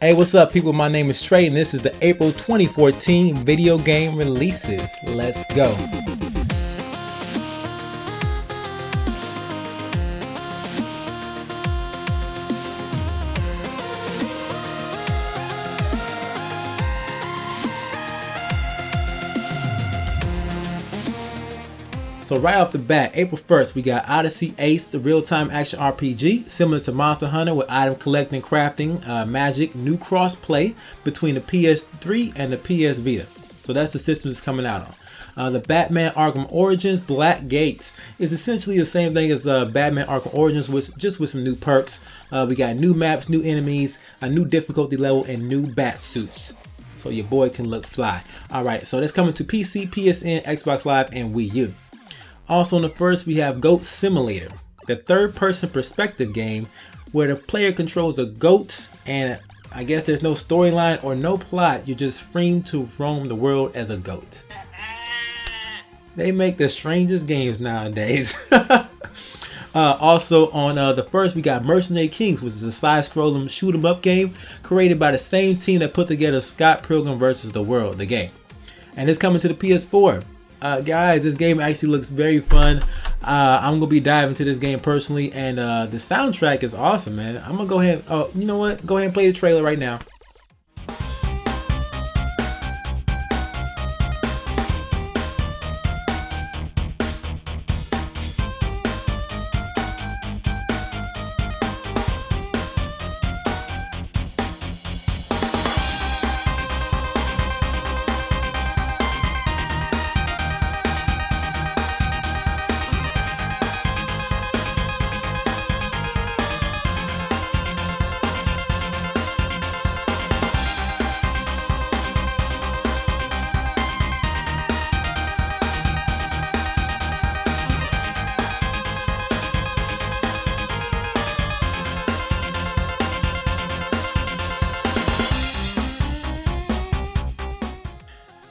Hey, what's up, people? My name is Trey, and this is the April 2014 video game releases. Let's go. So right off the bat, April 1st, we got Odyssey Ace, the real-time action RPG, similar to Monster Hunter with item collecting, crafting, magic, new cross-play between the PS3 and the PS Vita. So that's the system it's coming out on. The Batman Arkham Origins Blackgate is essentially the same thing as Batman Arkham Origins, just with some new perks. We got new maps, new enemies, a new difficulty level, and new bat suits. So your boy can look fly. Alright, so that's coming to PC, PSN, Xbox Live, and Wii U. Also on the first, we have Goat Simulator, the third-person perspective game where the player controls a goat, and I guess there's no storyline or no plot. You're just free to roam the world as a goat. They make the strangest games nowadays. Also on the first, we got Mercenary Kings, which is a side-scrolling shoot-'em-up game created by the same team that put together Scott Pilgrim vs. the World, the game. And it's coming to the PS4. Guys, this game actually looks very fun. I'm gonna be diving into this game personally, and the soundtrack is awesome, man. I'm gonna go ahead. Oh, you know what? Go ahead and play the trailer right now.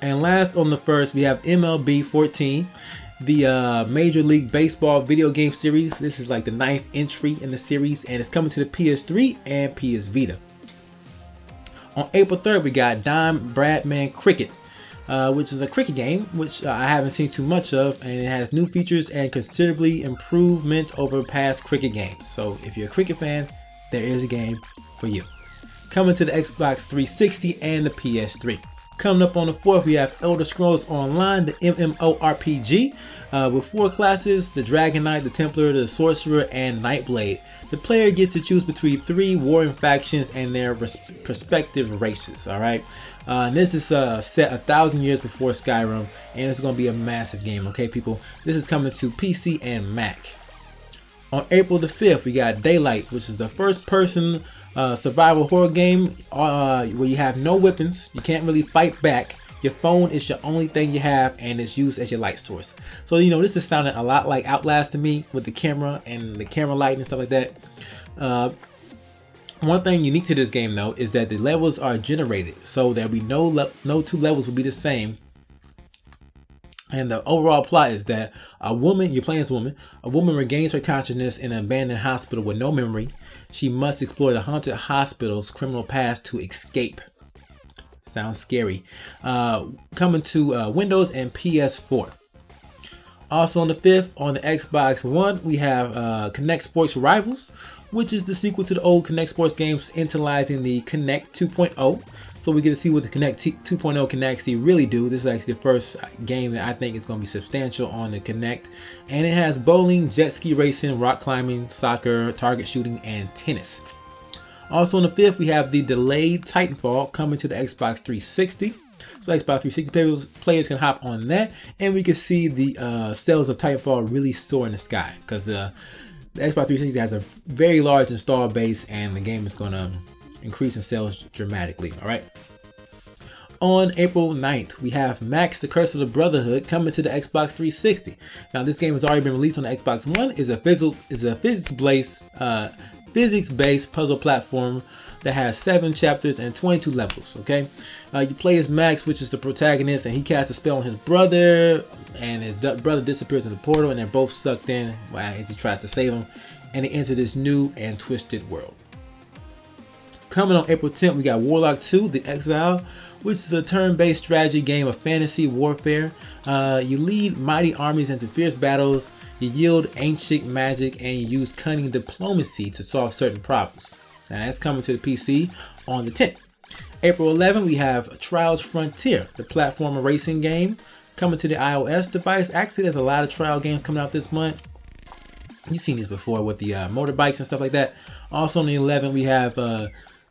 And last on the first, we have MLB 14, the Major League Baseball video game series. This is like the 9th entry in the series, and it's coming to the PS3 and PS Vita. On April 3rd, we got Bradman Cricket, which is a cricket game, which I haven't seen too much of, and it has new features and considerably improvement over past cricket games. So if you're a cricket fan, there is a game for you. Coming to the Xbox 360 and the PS3. Coming up on the 4th, we have Elder Scrolls Online, the MMORPG, with 4 classes: the Dragon Knight, the Templar, the Sorcerer, and Nightblade. The player gets to choose between 3 warring factions and their respective races. Alright, this is set 1,000 years before Skyrim, and it's going to be a massive game, okay people? This is coming to PC and Mac. On April the 5th, we got Daylight, which is the first-person survival horror game where you have no weapons, you can't really fight back. Your phone is your only thing you have, and it's used as your light source. So you know, this is sounding a lot like Outlast to me, with the camera and the camera light and stuff like that. One thing unique to this game though is that the levels are generated, so there'll be no 2 levels will be the same. And the overall plot is that you're playing as a woman regains her consciousness in an abandoned hospital with no memory. She must explore the haunted hospital's criminal past to escape. Sounds scary. Coming to Windows and PS4. Also on the 5th, on the Xbox One, we have Kinect Sports Rivals, which is the sequel to the old Kinect Sports games, utilizing the Kinect 2.0. So we get to see what the Kinect 2.0 can actually really do. This is actually the first game that I think is going to be substantial on the Kinect. And it has bowling, jet ski racing, rock climbing, soccer, target shooting, and tennis. Also on the 5th, we have the delayed Titanfall coming to the Xbox 360. So Xbox 360 players can hop on that, and we can see the sales of Titanfall really soar in the sky, because the Xbox 360 has a very large install base, and the game is going to increase in sales dramatically. Alright. On April 9th, we have Max, the Curse of the Brotherhood, coming to the Xbox 360. Now this game has already been released on the Xbox One. Is a physics-based puzzle platform that has 7 chapters and 22 levels. Okay, you play as Max, which is the protagonist, and he casts a spell on his brother, and his brother disappears in the portal, and they're both sucked in as he tries to save him, and they enter this new and twisted world. Coming on April 10th, we got Warlock 2, The Exiled, which is a turn-based strategy game of fantasy warfare. You lead mighty armies into fierce battles, you yield ancient magic, and you use cunning diplomacy to solve certain problems. Now that's coming to the PC on the 10th. April 11th, we have Trials Frontier, the platformer racing game, coming to the iOS device. Actually, there's a lot of trial games coming out this month. You've seen these before with the motorbikes and stuff like that. Also on the 11th, we have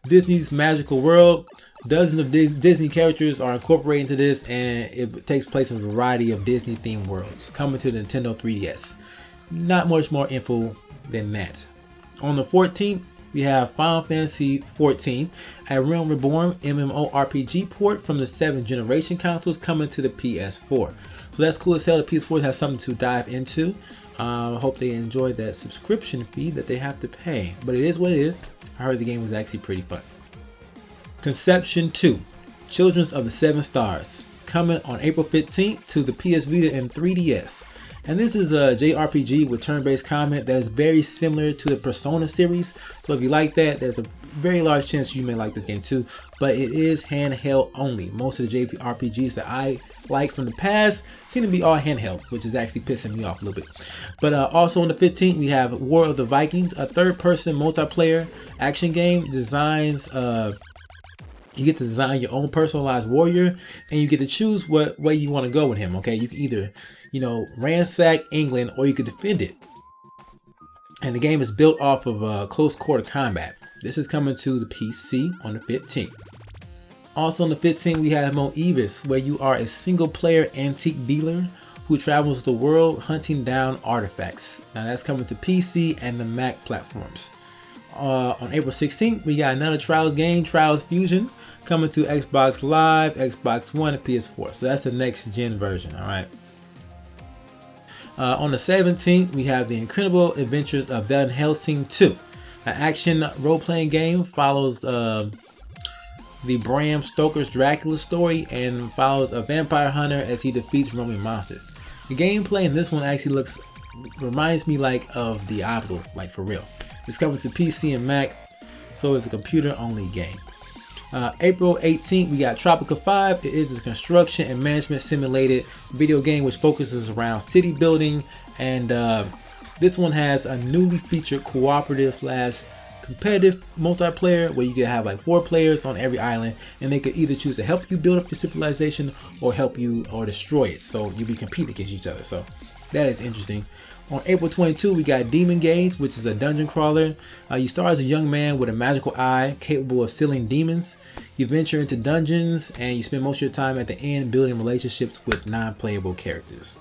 Disney's Magical World. Dozens of Disney characters are incorporated into this, and it takes place in a variety of Disney themed worlds, coming to the Nintendo 3DS. Not much more info than that. On the 14th, we have Final Fantasy XIV, a Realm Reborn MMORPG port from the 7th generation consoles coming to the PS4. So that's cool as hell. The PS4 has something to dive into. I hope they enjoyed that subscription fee that they have to pay, but it is what it is. I heard the game was actually pretty fun. Conception 2, Children of the Seven Stars, coming on April 15th to the PS Vita and 3DS. And this is a JRPG with turn-based combat that is very similar to the Persona series. So if you like that, there's a very large chance you may like this game too. But it is handheld only. Most of the JRPGs that I like from the past seem to be all handheld, which is actually pissing me off a little bit. But also on the 15th, we have War of the Vikings, a third-person multiplayer action game. You get to design your own personalized warrior, and you get to choose what way you want to go with him. Okay, you can either, ransack England, or you could defend it. And the game is built off of close quarter combat. This is coming to the PC on the 15th. Also on the 15th, we have Moebius, where you are a single player antique dealer who travels the world hunting down artifacts. Now that's coming to PC and the Mac platforms. On April 16th, we got another Trials game, Trials Fusion, coming to Xbox Live, Xbox One, and PS4. So that's the next gen version, all right. On the 17th, we have The Incredible Adventures of Van Helsing 2. An action role-playing game follows the Bram Stoker's Dracula story and follows a vampire hunter as he defeats Roman monsters. The gameplay in this one actually reminds me of Diablo, for real. It's coming to PC and Mac, so it's a computer-only game. April 18th, we got Tropica 5. It is a construction and management simulated video game which focuses around city building, and this one has a newly featured cooperative / competitive multiplayer where you can have 4 players on every island, and they could either choose to help you build up your civilization or help you or destroy it. So you'll be competing against each other. So that is interesting. On April 22, we got Demon Games, which is a dungeon crawler. You start as a young man with a magical eye capable of sealing demons. You venture into dungeons and you spend most of your time at the end building relationships with non-playable characters.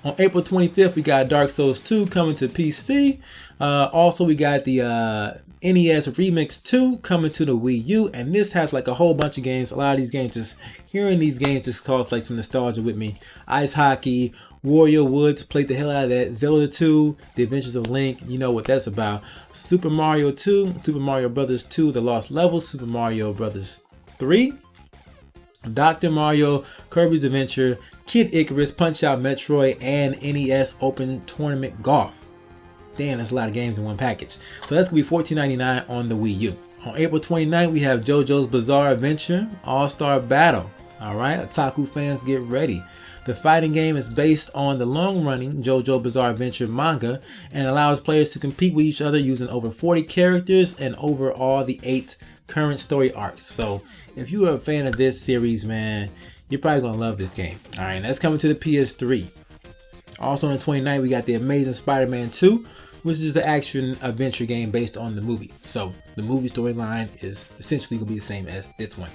On April 25th, we got Dark Souls 2 coming to PC. Also, we got the NES Remix 2 coming to the Wii U, and this has a whole bunch of games. A lot of these games, hearing these games just caused some nostalgia with me. Ice Hockey, Warrior Woods, played the hell out of that. Zelda 2, The Adventures of Link, you know what that's about. Super Mario 2, Super Mario Brothers 2, The Lost Levels, Super Mario Brothers 3, Dr. Mario, Kirby's Adventure, Kid Icarus, Punch-Out Metroid, and NES Open Tournament Golf. Damn, that's a lot of games in one package. So that's going to be $14.99 on the Wii U. On April 29th, we have JoJo's Bizarre Adventure All-Star Battle. Alright, Otaku fans, get ready. The fighting game is based on the long-running JoJo Bizarre Adventure manga and allows players to compete with each other using over 40 characters and over all the 8 current story arcs. So if you are a fan of this series, man, you're probably going to love this game. Alright, that's coming to the PS3. Also on the 29th, we got The Amazing Spider-Man 2, which is the action adventure game based on the movie. So the movie storyline is essentially going to be the same as this one.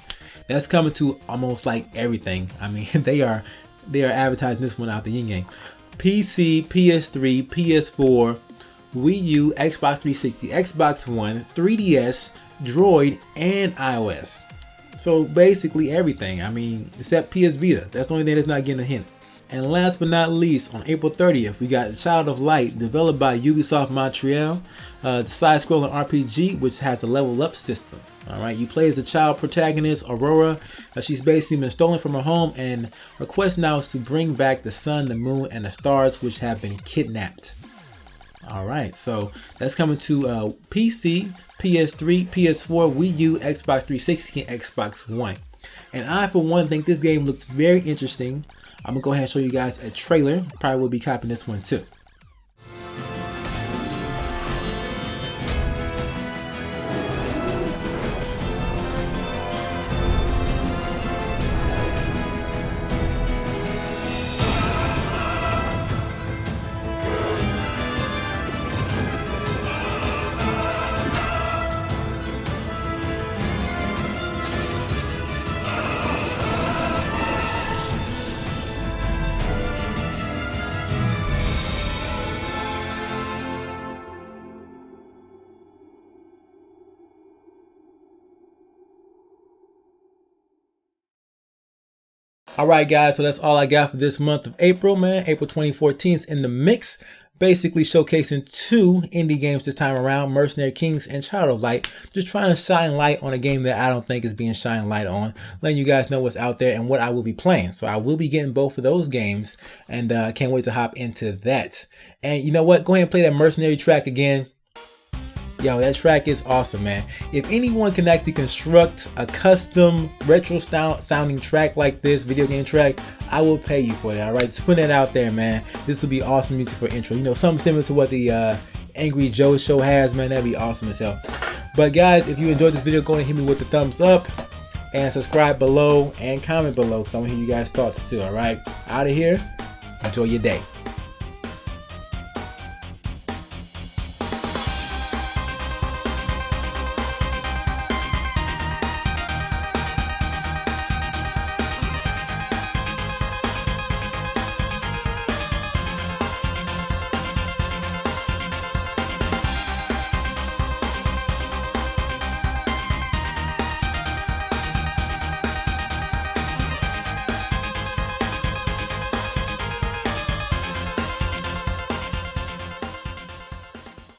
That's coming to almost everything. I mean, they are advertising this one out the yin yang. PC, PS3, PS4, Wii U, Xbox 360, Xbox One, 3DS, Droid, and iOS. So basically everything. I mean, except PS Vita. That's the only thing that's not getting a hint. And last but not least, on April 30th, we got Child of Light, developed by Ubisoft Montreal, side-scrolling RPG which has a level up system. Alright, you play as the child protagonist, Aurora. She's basically been stolen from her home, and her quest now is to bring back the sun, the moon, and the stars which have been kidnapped. All right, so that's coming to PC, PS3, PS4, Wii U, Xbox 360, and Xbox One. And I, for one, think this game looks very interesting. I'm gonna go ahead and show you guys a trailer. Probably will be copying this one too. Alright guys, so that's all I got for this month of April, man. April 2014 is in the mix. Basically showcasing 2 indie games this time around, Mercenary Kings and Child of Light. Just trying to shine light on a game that I don't think is being shined light on. Letting you guys know what's out there and what I will be playing. So I will be getting both of those games, and can't wait to hop into that. And you know what? Go ahead and play that Mercenary track again. Yo, that track is awesome, man. If anyone can actually construct a custom retro style sounding track like this, video game track, I will pay you for that. All right, just put that out there, man. This will be awesome music for intro. You know, something similar to what the Angry Joe show has, man. That'd be awesome as hell. But guys, if you enjoyed this video, go ahead and hit me with the thumbs up and subscribe below and comment below, because I want to hear you guys' thoughts too. All right, out of here. Enjoy your day.